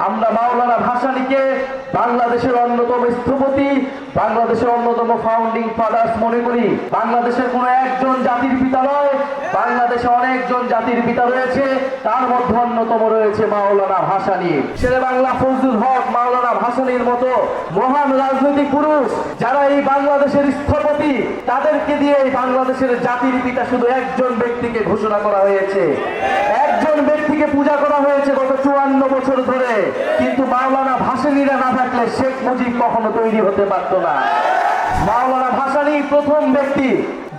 আমরা মাওলানা ভাসানীকে বাংলাদেশের অন্যতম স্থপতি, বাংলাদেশের অন্যতম ফাউন্ডিং ফাদার্স মনে করি। বাংলাদেশের কোনো একজন জাতির পিতা নয়, বাংলাদেশে অনেকজন জাতির পিতা রয়েছে, তার মধ্যে অন্যতম রয়েছে মাওলানা ভাসানী। শেরে বাংলা ফজলুল হক মাওলানা ভাসানীর মতো মহান রাজনৈতিক পুরুষ যারা এই বাংলাদেশের স্থপতি, তাদেরকে দিয়ে এই বাংলাদেশের জাতির পিতা শুধু একজন ব্যক্তিকে ঘোষণা করা হয়েছে, একজন ব্যক্তিকে পূজা করা হয়েছে গত 54 বছর ধরে। কিন্তু মাওলানা ভাসানীরা না থাকলে শেখ মুজিব কখনো তৈরি হতে পারত না। মাওলানা ভাসানী প্রথম ব্যক্তি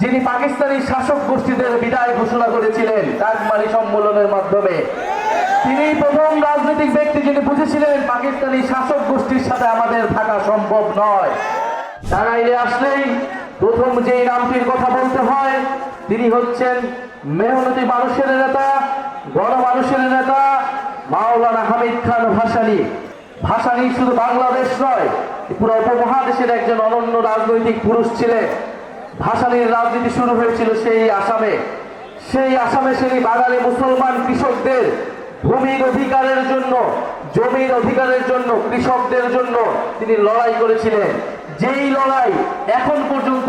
যিনি পাকিস্তানি শাসক গোষ্ঠীদের বিদায় ঘোষণা করেছিলেন কাকমারি সম্মেলনের মাধ্যমে। তিনি প্রথম রাজনৈতিক ব্যক্তি যিনি বুঝেছিলেন পাকিস্তানি শাসক গোষ্ঠীর সাথে আমাদের থাকা সম্ভব নয়। টাঙ্গাইলে আসলেই প্রথম যে নামটির কথা বলতে হয় তিনি হচ্ছেন মেহনতি মানুষের নেতা, গণমানুষের নেতা মাওলানা হামিদ খান ভাসানী। ভাসানী শুধু বাংলাদেশ নয়, পুরো উপমহাদেশের একজন অনন্য রাজনৈতিক পুরুষ ছিলেন। ভাসানীর রাজনীতি শুরু হয়েছিল সেই আসামে। সেই আসামে সেই বাঙালি মুসলমান কৃষকদের ভূমির অধিকারের জন্য, জমির অধিকারের জন্য, কৃষকদের জন্য তিনি লড়াই করেছিলেন। যেই লড়াই এখন পর্যন্ত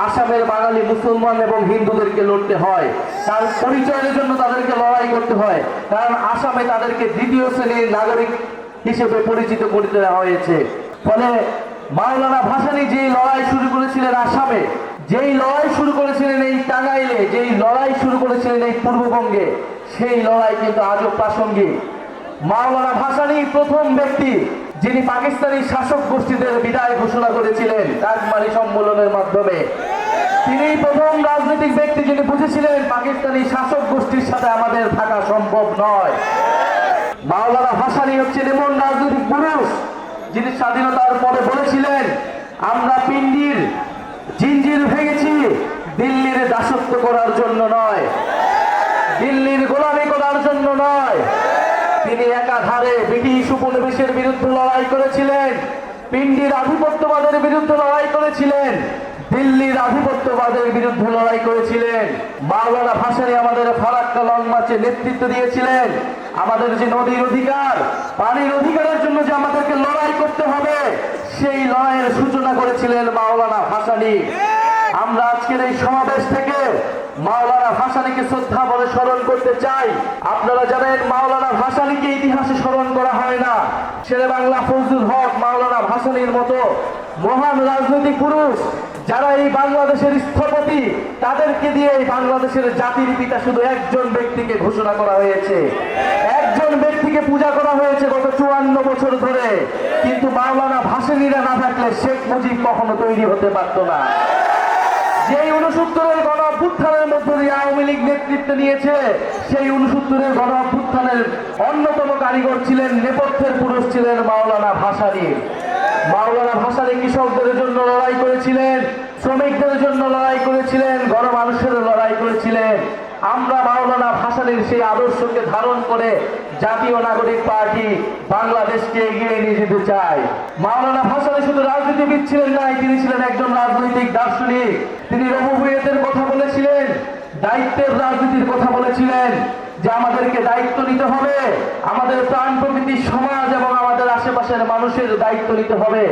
আসামের বাঙালি মুসলমান এবং হিন্দুদেরকে লড়তে হয়, তার পরিচয়ের জন্য তাদেরকে লড়াই করতে হয়, কারণ আসামে তাদেরকে দ্বিতীয় শ্রেণীর নাগরিক হিসেবে পরিচিত করে দেওয়া হয়েছে। ফলে মাওলানা ভাসানী যেই লড়াই শুরু করেছিলেন আসামে, যেই লড়াই শুরু করেছিলেন এই টাঙ্গাইলে, যেই লড়াই শুরু করেছিলেন এই পূর্ববঙ্গে, সেই লড়াই কিন্তু আজও প্রাসঙ্গিক। মাওলানা ভাসানী প্রথম ব্যক্তি যিনি পাকিস্তানি শাসক গোষ্ঠীদের বিদায় ঘোষণা করেছিলেন কাকমারি সম্মেলনের মাধ্যমে। তিনি প্রথম রাজনৈতিক ব্যক্তি যিনি বুঝেছিলেন পাকিস্তানি শাসক গোষ্ঠীর সাথে আমাদের থাকা সম্ভব নয়। মাওলানা ভাসানী হচ্ছেন এমন রাজনৈতিক পুরুষ যিনি স্বাধীনতার পরে বলেছিলেন, আমরা পিন্ডির জিঞ্জির ভেঙেছি দিল্লির দাসত্ব করার জন্য নয়, দিল্লির গোলামি করার জন্য নয়। তিনি একাধারে ব্রিটিশ উপনিবেশের বিরুদ্ধে লড়াই করেছিলেন, পিন্ডির আধিপত্যবাদের বিরুদ্ধে লড়াই করেছিলেন, দিল্লির আধিপত্যবাদের বিরুদ্ধে লড়াই করেছিলেন। মাওলানা ভাসানী আমাদের ফারাক্কা লং মার্চে নেতৃত্ব দিয়েছিলেন। আমাদের যে নদীর অধিকার, পানির অধিকারের জন্য যে আমাদেরকে লড়াই করতে হবে, সেই লড়াইয়ের সূচনা করেছিলেন মাওলানা ভাসানী। আমরা আজকের এই সমাবেশ থেকে মাওলানা ভাসানীকে শ্রদ্ধা বলে স্মরণ করতে চাই। আপনারা জানেন মাওলানা ভাসানীকে ইতিহাসে স্মরণ করা হয় না। শেরে বাংলা ফজলুল হক মাওলানা ভাসানীর মতো মহান রাজনৈতিক পুরুষ যারা এই বাংলাদেশের স্থপতি, তাদেরকে দিয়ে এই বাংলাদেশের জাতির পিতা শুধু একজন ব্যক্তিকে ঘোষণা করা হয়েছে, একজন ব্যক্তিকে পূজা করা হয়েছে গত 54 বছর ধরে। কিন্তু মাওলানা ভাসানীরা না থাকলে শেখ মুজিব কখনো তৈরি হতে পারত না। যেই 69-এর গণ অভ্যুত্থানের মধ্য দিয়ে আওয়ামী লীগ নেতৃত্ব নিয়েছে, সেই 69-এর গণ অভ্যুত্থানের অন্যতম কারিগর ছিলেন, নেপথ্যের পুরুষ ছিলেন মাওলানা ভাসানী। মাওলানা ভাসানী কৃষকদের জন্য লড়াই করেছিলেন, শ্রমিকদের জন্য লড়াই করেছিলেন, গণমানুষের লড়াই করেছিলেন। আমরা মাওলানা ভাসানীর সেই আদর্শকে ধারণ করে জাতীয় নাগরিক পার্টি বাংলাদেশকে এগিয়ে নিয়ে যেতে চাই। মাওলানা ভাসানী শুধু রাজনীতিবিদ ছিলেন না, তিনি ছিলেন একজন রাজনৈতিক দার্শনিক। তিনি রবুবুয়েতের কথা বলেছিলেন, দায়িত্বের রাজনীতির কথা বলেছিলেন, যে আমাদেরকে দায়িত্ব নিতে হবে, আমাদের প্রাণ প্রকৃতির সমাজ এবং আমাদের আশেপাশের মানুষের দায়িত্ব নিতে হবে।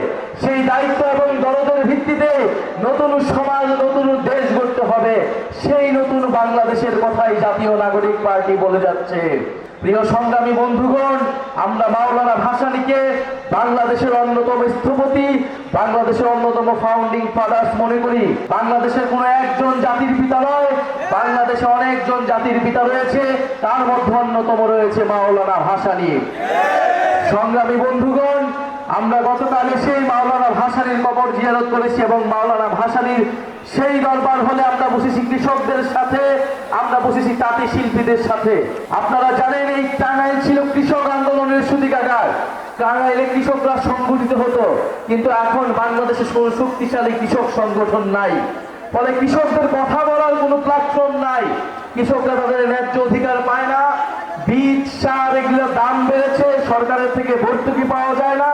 সেই দায়িত্ব এবং দরদের ভিত্তিতে নতুন সমাজ, নতুন দেশ গড়তে হবে। সেই নতুন বাংলাদেশের কথাই জাতীয় নাগরিক পার্টি বলে যাচ্ছে। প্রিয় সংগ্রামী বন্ধুগণ, আমরা মাওলানা ভাসানীকে বাংলাদেশের অন্যতম স্থপতি, বাংলাদেশের অন্যতম ফাউন্ডিং ফাদার্স মনে করি। বাংলাদেশের কোনো একজন জাতির পিতা নয়, বাংলাদেশে অনেকজন জাতির পিতা রয়েছে, তার মধ্যে অন্যতম রয়েছে মাওলানা ভাসানী। সংগ্রামী বন্ধুগণ, আমরা গতকাল সেই মাওলানা ভাসানীর কবর জিয়ারত করেছি এবং মাওলানা ভাসানীর সেই দরবার হলে আমরা বসেছি কৃষকদের সাথে, আমরা বসেছি তাঁতি শিল্পীদের সাথে। আপনারা জানেন এই টাঙ্গাইল ছিল কৃষক আন্দোলনের সূতিকাগার। টাঙ্গাইলে কৃষকরা সংগঠিত হতো, কিন্তু এখন বাংলাদেশে শক্তিশালী কৃষক সংগঠন নাই। ফলে কৃষকদের কথা বলার কোনো প্ল্যাটফর্ম নাই। কৃষকরা তাদের ন্যায্য অধিকার পায় না। বীজ, সার এগুলোর দাম বেড়েছে, সরকারের থেকে ভর্তুকি পাওয়া যায় না,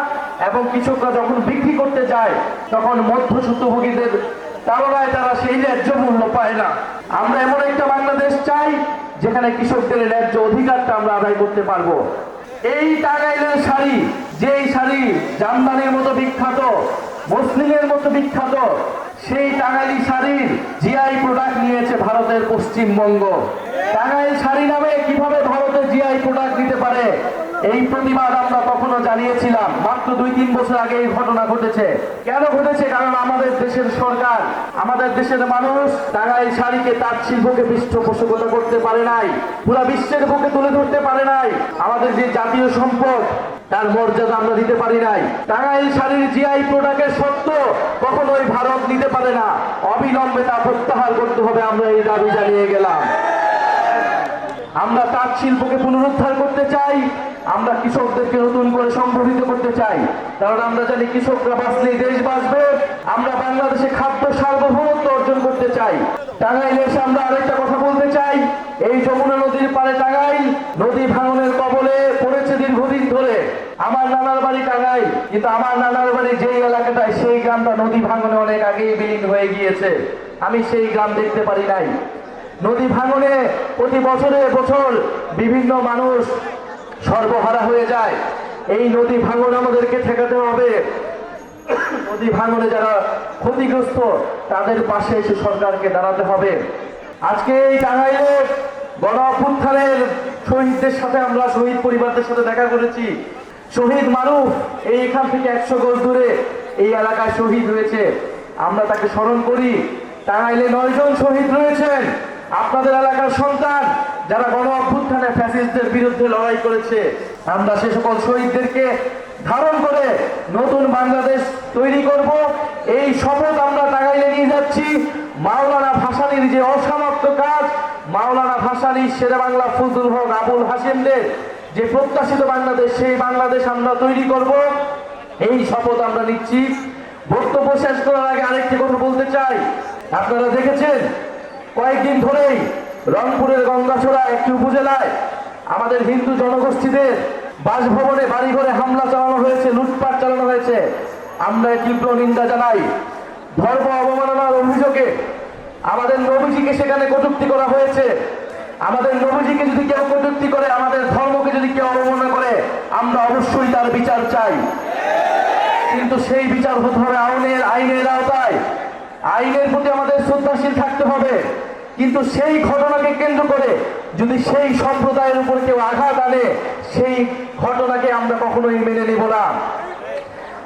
এবং কৃষকরা যখন বিক্রি করতে যায় তখন মধ্যস্বত্বভোগীদের তাড়নায় তারা সেই ন্যায্য মূল্য পায় না। আমরা এমন একটা বাংলাদেশ চাই যেখানে কৃষকদের ন্যায্য অধিকারটা আমরা আদায় করতে পারবো। এই টাঙ্গাইলের শাড়ি, যেই শাড়ি জামদানির মতো বিখ্যাত, মুসলিমের মতো বিখ্যাত, সেই টাঙ্গাইলি শাড়ির জিআই প্রোডাক্ট নিয়েছে ভারতের পশ্চিমবঙ্গ। টাঙ্গাইল শাড়ি নামে কিভাবে ভারতের জিআই প্রোডাক্ট দিতে পারে, এই প্রতিবাদ আমরা কখনো জানিয়েছিলাম। মাত্র 2-3 বছর আগে এই ঘটনা ঘটেছে। কেন ঘটেছে? কারণ আমাদের দেশের সরকার, আমাদের দেশের মানুষ টাঙ্গাইল শাড়িকে, তাঁত শিল্পকে পৃষ্ঠপোষকতা করতে পারে নাই, পুরো বিশ্বের বুকে তুলে ধরতে পারে নাই। আমাদের যে জাতীয় সম্পদ, তার মর্যাদা আমরা দিতে পারি নাই। টাঙ্গাইল শাড়ির জিআই প্রোডাক্টের সত্য কখনোই ভারত নিতে পারে না। অবিলম্বে তা প্রত্যাহার করতে হবে, আমরা এই দাবি জানিয়ে গেলাম। আমরা তাঁত শিল্পকে পুনরুদ্ধার করতে চাই, আমরা কৃষকদেরকে নতুন করে সংগঠিত করতে চাই, কারণ আমরা জানি কৃষকরা বাঁচলেই দেশ বাঁচবে। আমরা বাংলাদেশে খাদ্য সার্বভৌমত্ব অর্জন করতে চাই। টাঙ্গাইলে এসে আমরা আরেকটা কথা বলতে চাই, এই যমুনা নদীর পাড়ে টাঙ্গাইল নদী ভাঙনের কবলে পড়েছে দীর্ঘদিন ধরে। আমার নানার বাড়ি টাঙ্গাইল, কিন্তু আমার নানার বাড়ি যেই এলাকাটায়, সেই গ্রামটা নদী ভাঙনে অনেক আগেই বিলীন হয়ে গিয়েছে। আমি সেই গ্রাম দেখতে পারি নাই। নদী ভাঙনে প্রতি বছরে বছর বিভিন্ন মানুষ সর্বহারা হয়ে যায়। এই নদী ভাঙন আমাদেরকে ঠেকাতে হবে। নদী ভাঙনে যারা ক্ষতিগ্রস্ত, তাদের পাশে এসে সরকারকে দাঁড়াতে হবে। আজকে এই টাঙ্গাইলে গণ অভ্যুত্থানের শহীদদের সাথে, আমরা শহীদ পরিবারদের সাথে দেখা করেছি। শহীদ মারুফ এখান থেকে 100 গজ দূরে এই এলাকায় শহীদ হয়েছে, আমরা তাকে স্মরণ করি। টাঙ্গাইলে 9 জন শহীদ রয়েছেন, আপনাদের এলাকার সন্তান, যারা গণ অভ্যুত্থানে ফ্যাসিস্টদের বিরুদ্ধে লড়াই করেছে। আমরা সে সকল শহীদদেরকে ধারণ করে নতুন বাংলাদেশ তৈরি করব, এই শপথ আমরা টাঙ্গাইলে নিয়ে যাচ্ছি। মাওলানা ভাসানীর যে অসমাপ্ত কাজ, মাওলানা ভাসানী, শেরে বাংলা ফজলুল হক, আবুল হাসিমদের যে প্রত্যাশিত বাংলাদেশ, সেই বাংলাদেশ আমরা তৈরি করব, এই শপথ আমরা নিচ্ছি। বক্তব্য শেষ করার আগে আরেকটি কথা বলতে চাই। আপনারা দেখেছেন কয়েকদিন ধরেই রংপুরের গঙ্গাছড়া একটি উপজেলায় আমাদের হিন্দু জনগোষ্ঠীদের বাসভবনে, বাড়িঘরে হামলা চালানো হয়েছে, লুটপাট চালানো হয়েছে। আমরা তীব্র নিন্দা জানাই। ধর্ম অবমাননার অভিযোগে আমাদের নবীজিকে সেখানে কটূক্তি করা হয়েছে। আমাদের নবীজিকে যদি কেউ কটূক্তি করে, আমাদের ধর্মকে যদি কেউ অবমাননা করে, আমরা অবশ্যই তার বিচার চাই। কিন্তু সেই বিচার হতে হবে আইনের আওতায়। আইনের প্রতি আমাদের শ্রদ্ধাশীল থাকতে হবে। কিন্তু সেই ঘটনাকে কেন্দ্র করে যদি সেই সম্প্রদায়ের উপর কেউ আঘাত আনে, সেই ঘটনাকে আমরা কখনোই মেনে নেব না।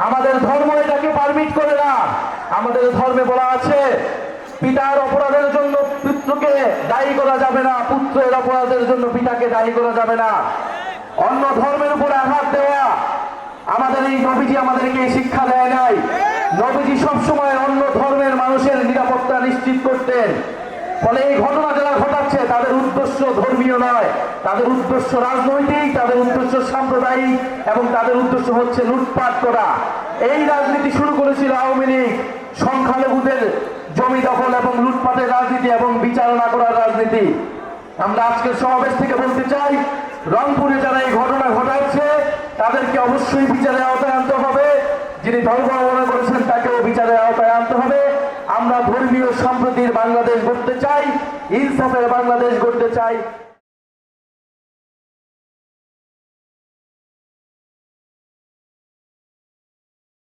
আমাদের ধর্ম এটাকে পারমিট করে না। আমাদের ধর্মে বলা আছে, পিতার অপরাধের জন্য পুত্রকে দায়ী করা যাবে না, পুত্রের অপরাধের জন্য পিতাকে দায়ী করা যাবে না। অন্য ধর্মের উপরে আঘাত দেওয়া, আমাদের এই নবীজি আমাদেরকে এই শিক্ষা দেয় নাই। নবীজি সবসময় অন্য ধর্মের মানুষের নিরাপত্তা নিশ্চিত করতেন। ফলে এই ঘটনা যারা ঘটাচ্ছে, তাদের উদ্দেশ্য ধর্মীয় নয়, তাদের উদ্দেশ্য রাজনৈতিক, তাদের উদ্দেশ্য সাম্প্রদায়িক, এবং তাদের উদ্দেশ্য হচ্ছে লুটপাট করা। এই রাজনীতি শুরু করেছিল আওয়ামী লীগ, সংখ্যালঘুদের জমি দখল এবং লুটপাটের রাজনীতি এবং বিচার না করার রাজনীতি। আমরা আজকের সমাবেশ থেকে বলতে চাই, রংপুরে যারা এই ঘটনা ঘটাচ্ছে, তাদেরকে অবশ্যই বিচারের আওতায় আনতে হবে। যিনি ধর্ম অবমাননা করেছেন, তাকেও বিচারের আওতায় আনতে হবে। আমরা ধর্মীয় সম্প্রীতির বাংলাদেশ গড়তে চাই, ইনসাফের বাংলাদেশ গড়তে চাই।